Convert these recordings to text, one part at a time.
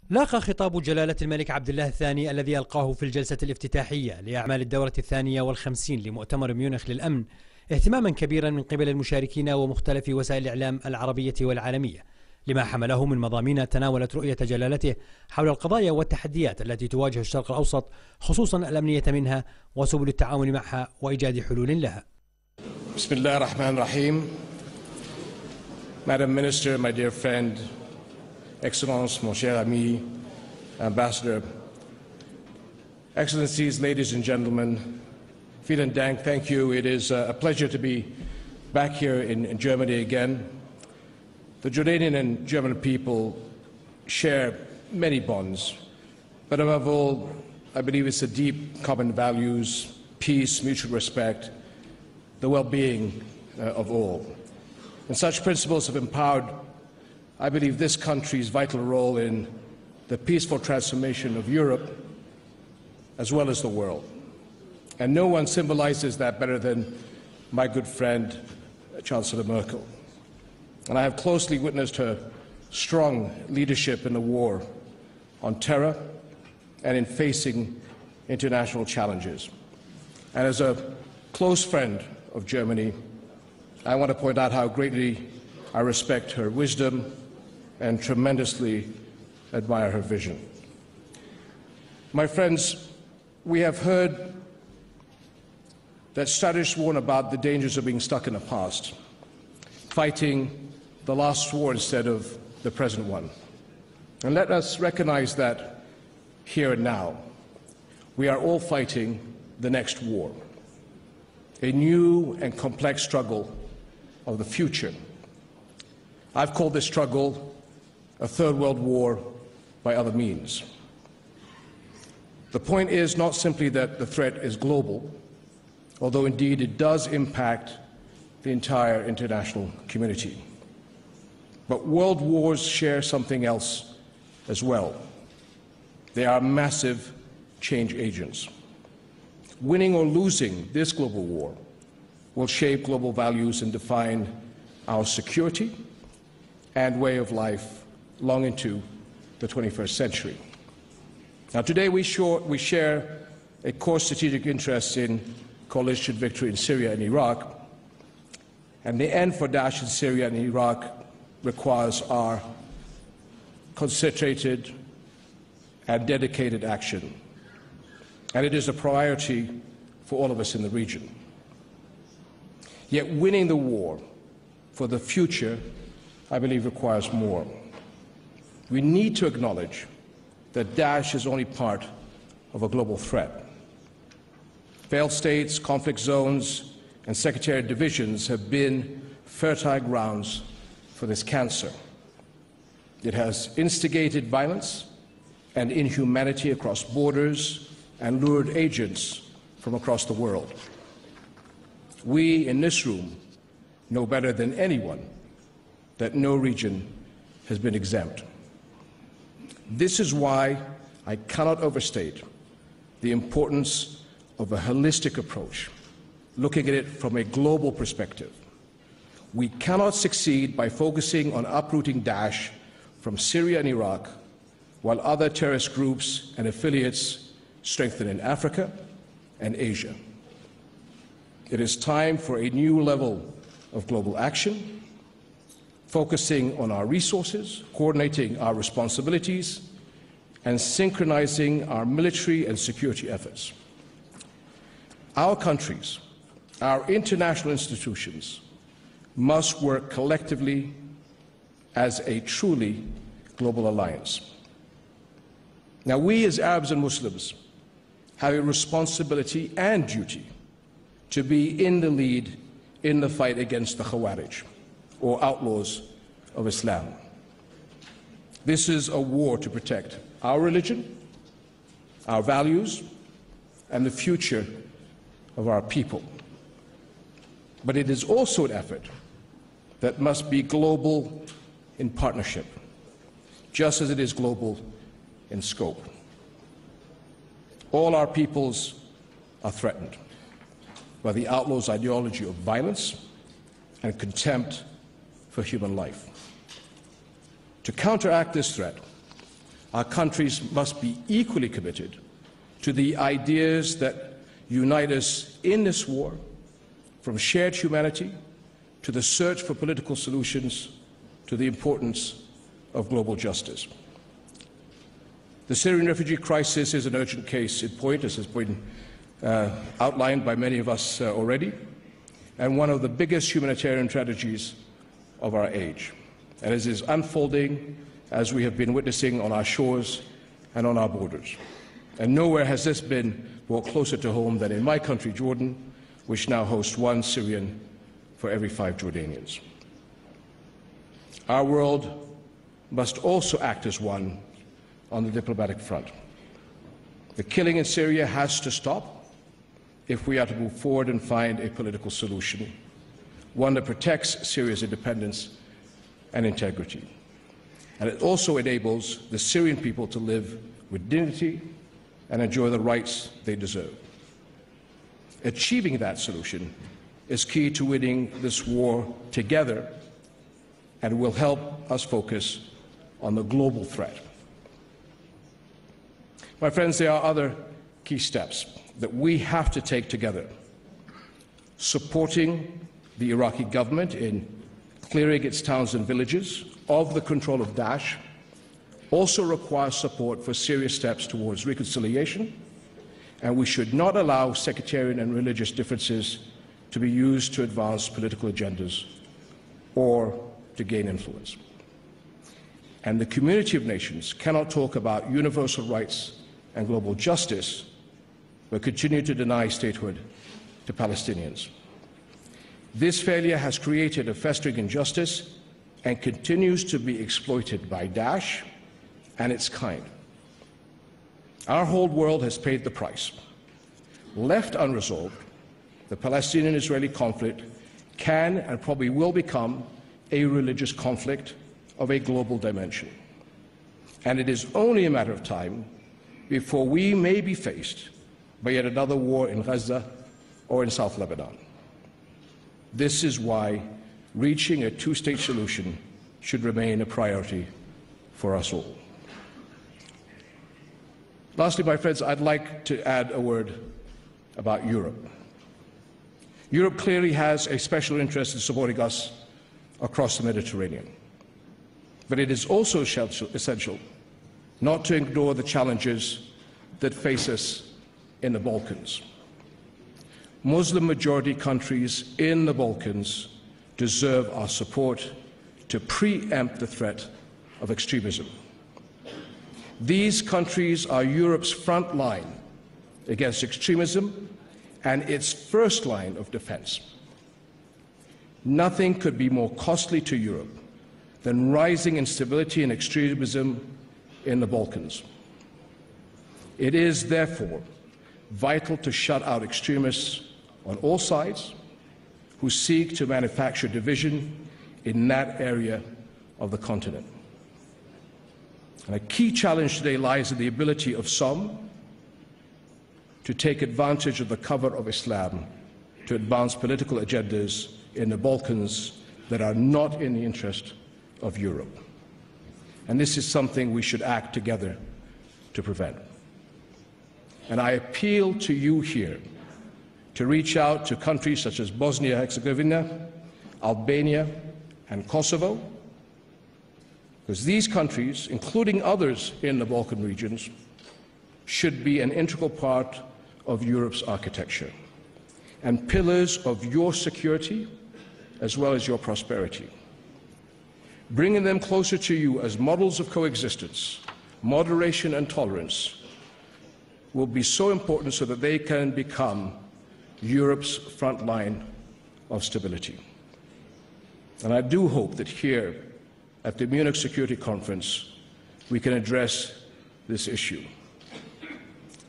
لاقى خطاب جلالة الملك عبد الله الثاني الذي ألقاه في الجلسة الافتتاحية لأعمال الدورة 52 لمؤتمر ميونخ للأمن اهتماما كبيرا من قبل المشاركين ومختلف وسائل الإعلام العربية والعالمية، لما حمله من مضامين تناولت رؤية جلالته حول القضايا والتحديات التي تواجه الشرق الأوسط، خصوصا الأمنية منها وسبل التعاون معها وإيجاد حلول لها. بسم الله الرحمن الرحيم. Madam Minister, my dear friend, Excellence, mon cher ami, Ambassador, Excellencies, ladies and gentlemen, vielen Dank, thank you. It is a pleasure to be back here in Germany again. The Jordanian and German people share many bonds, but above all, I believe it's the deep common values, peace, mutual respect, the well-being of all. And such principles have empowered, I believe, this country's vital role in the peaceful transformation of Europe as well as the world. And no one symbolizes that better than my good friend, Chancellor Merkel. And I have closely witnessed her strong leadership in the war on terror and in facing international challenges. And as a close friend of Germany, I want to point out how greatly I respect her wisdom and tremendously admire her vision. My friends, we have heard that strategists warn about the dangers of being stuck in the past, fighting the last war instead of the present one. And let us recognize that here and now, we are all fighting the next war, a new and complex struggle of the future. I've called this struggle a third world war by other means. The point is not simply that the threat is global, although indeed it does impact the entire international community. But world wars share something else as well. They are massive change agents. Winning or losing this global war will shape global values and define our security and way of life long into the 21st century. Now, today we share a core strategic interest in coalition victory in Syria and Iraq, and the end for Daesh in Syria and Iraq requires our concentrated and dedicated action, and it is a priority for all of us in the region. Yet winning the war for the future, I believe, requires more. We need to acknowledge that Daesh is only part of a global threat. Failed states, conflict zones, and sectarian divisions have been fertile grounds for this cancer. It has instigated violence and inhumanity across borders and lured agents from across the world. We in this room know better than anyone that no region has been exempt. This is why I cannot overstate the importance of a holistic approach, looking at it from a global perspective. We cannot succeed by focusing on uprooting Daesh from Syria and Iraq, while other terrorist groups and affiliates strengthen in Africa and Asia. It is time for a new level of global action, focusing on our resources, coordinating our responsibilities, and synchronizing our military and security efforts. Our countries, our international institutions, must work collectively as a truly global alliance. Now, we as Arabs and Muslims have a responsibility and duty to be in the lead in the fight against the Khawarij, or outlaws of Islam. This is a war to protect our religion, our values, and the future of our people. But it is also an effort that must be global in partnership, just as it is global in scope. All our peoples are threatened by the outlaws' ideology of violence and contempt for human life. To counteract this threat, our countries must be equally committed to the ideas that unite us in this war, from shared humanity to the search for political solutions to the importance of global justice. The Syrian refugee crisis is an urgent case in point, as has been outlined by many of us already, and one of the biggest humanitarian tragedies of our age. And as is unfolding, as we have been witnessing on our shores and on our borders. And nowhere has this been brought closer to home than in my country, Jordan, which now hosts 1 Syrian for every 5 Jordanians. Our world must also act as one on the diplomatic front. The killing in Syria has to stop if we are to move forward and find a political solution, one that protects Syria's independence and integrity. And it also enables the Syrian people to live with dignity and enjoy the rights they deserve. Achieving that solution is key to winning this war together and will help us focus on the global threat. My friends, there are other key steps that we have to take together. Supporting the Iraqi government in clearing its towns and villages of the control of Daesh also requires support for serious steps towards reconciliation, and we should not allow sectarian and religious differences to be used to advance political agendas or to gain influence. And the community of nations cannot talk about universal rights and global justice, but continue to deny statehood to Palestinians. This failure has created a festering injustice and continues to be exploited by Daesh and its kind. Our whole world has paid the price. Left unresolved, the Palestinian-Israeli conflict can and probably will become a religious conflict of a global dimension. And it is only a matter of time before we may be faced by yet another war in Gaza or in South Lebanon. This is why reaching a two-state solution should remain a priority for us all. Lastly, my friends, I'd like to add a word about Europe. Europe clearly has a special interest in supporting us across the Mediterranean. But it is also essential not to ignore the challenges that face us in the Balkans. Muslim-majority countries in the Balkans deserve our support to preempt the threat of extremism. These countries are Europe's front line against extremism and its first line of defense. Nothing could be more costly to Europe than rising instability and extremism in the Balkans. It is therefore vital to shut out extremists on all sides who seek to manufacture division in that area of the continent. And a key challenge today lies in the ability of some to take advantage of the cover of Islam to advance political agendas in the Balkans that are not in the interest of Europe. And this is something we should act together to prevent. And I appeal to you here to reach out to countries such as Bosnia-Herzegovina, Albania, and Kosovo, because these countries, including others in the Balkan regions, should be an integral part of Europe's architecture and pillars of your security as well as your prosperity. Bringing them closer to you as models of coexistence, moderation and tolerance will be so important so that they can become Europe's front line of stability. And I do hope that here at the Munich Security Conference we can address this issue.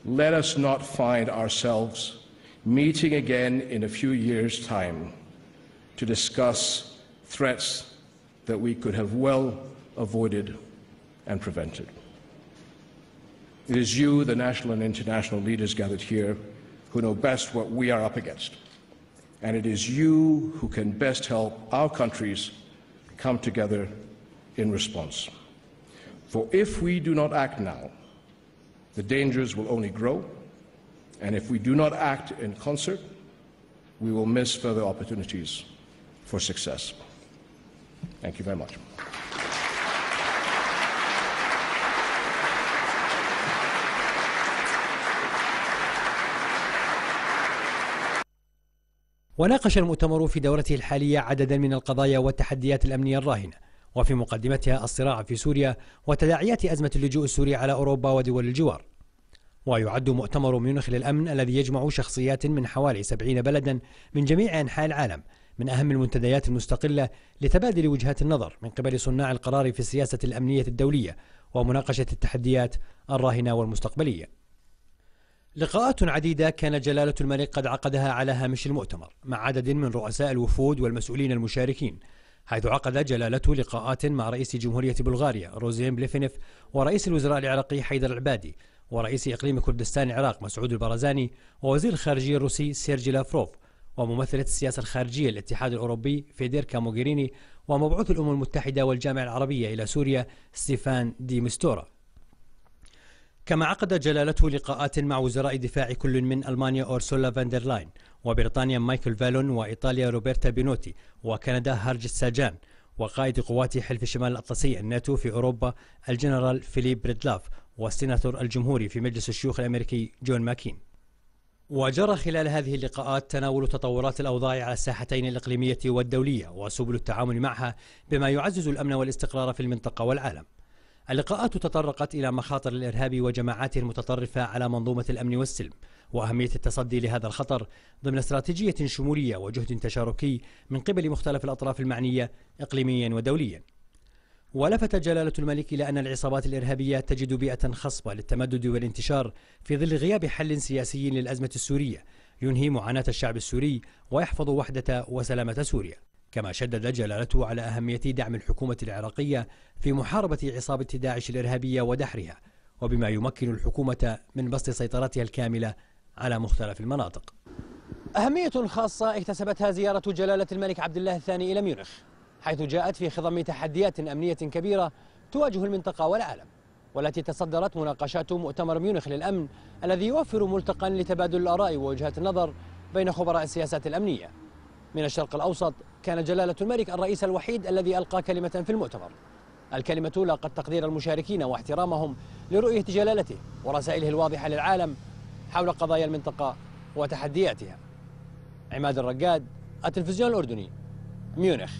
Let us not find ourselves meeting again in a few years' time to discuss threats that we could have well avoided and prevented. It is you, the national and international leaders gathered here, who know best what we are up against. And it is you who can best help our countries come together in response. For if we do not act now, the dangers will only grow, and if we do not act in concert, we will miss further opportunities for success. Thank you very much. وناقش المؤتمر في دورته الحالية عددا من القضايا والتحديات الأمنية الراهنة، وفي مقدمتها الصراع في سوريا وتداعيات أزمة اللجوء السوري على أوروبا ودول الجوار. ويعد مؤتمر ميونخ للأمن الذي يجمع شخصيات من حوالي 70 بلدا من جميع أنحاء العالم من أهم المنتديات المستقلة لتبادل وجهات النظر من قبل صناع القرار في السياسة الأمنية الدولية ومناقشة التحديات الراهنة والمستقبلية. لقاءات عديدة كان جلالة الملك قد عقدها على هامش المؤتمر مع عدد من رؤساء الوفود والمسؤولين المشاركين، حيث عقد جلالته لقاءات مع رئيس جمهورية بلغاريا روزين بليفينيف ورئيس الوزراء العراقي حيدر العبادي ورئيس إقليم كردستان العراق مسعود البرزاني ووزير الخارجية الروسي سيرجي لافروف وممثلة السياسة الخارجية الاتحاد الأوروبي فيديركا موغيريني ومبعوث الأمم المتحدة والجامعة العربية إلى سوريا ستيفان دي مستورا. كما عقد جلالته لقاءات مع وزراء دفاع كل من ألمانيا أورسولا فاندرلاين وبريطانيا مايكل فالون وإيطاليا روبرتا بينوتي وكندا هارج ساجان وقائد قوات حلف الشمال الأطلسي الناتو في أوروبا الجنرال فيليب بريدلاف والسيناتور الجمهوري في مجلس الشيوخ الأمريكي جون ماكين. وجرى خلال هذه اللقاءات تناول تطورات الأوضاع على الساحتين الإقليمية والدولية وسبل التعامل معها بما يعزز الأمن والاستقرار في المنطقة والعالم. اللقاءات تطرقت إلى مخاطر الإرهاب وجماعاته المتطرفة على منظومة الأمن والسلم وأهمية التصدي لهذا الخطر ضمن استراتيجية شمولية وجهد تشاركي من قبل مختلف الأطراف المعنية إقليميا ودوليا. ولفت جلالة الملك إلى أن العصابات الإرهابية تجد بيئة خصبة للتمدد والانتشار في ظل غياب حل سياسي للأزمة السورية ينهي معاناة الشعب السوري ويحفظ وحدة وسلامة سوريا. كما شدد جلالته على أهمية دعم الحكومة العراقية في محاربة عصابة داعش الإرهابية ودحرها وبما يمكن الحكومة من بسط سيطرتها الكاملة على مختلف المناطق. أهمية خاصة اكتسبتها زيارة جلالة الملك عبد الله الثاني إلى ميونخ، حيث جاءت في خضم تحديات أمنية كبيرة تواجه المنطقة والعالم، والتي تصدرت مناقشات مؤتمر ميونخ للأمن الذي يوفر ملتقى لتبادل الآراء ووجهات النظر بين خبراء السياسات الأمنية. من الشرق الأوسط كان جلالة الملك الرئيس الوحيد الذي ألقى كلمة في المؤتمر. الكلمة لاقت تقدير المشاركين واحترامهم لرؤية جلالته ورسائله الواضحة للعالم حول قضايا المنطقة وتحدياتها. عماد الرقاد، التلفزيون الأردني، ميونخ.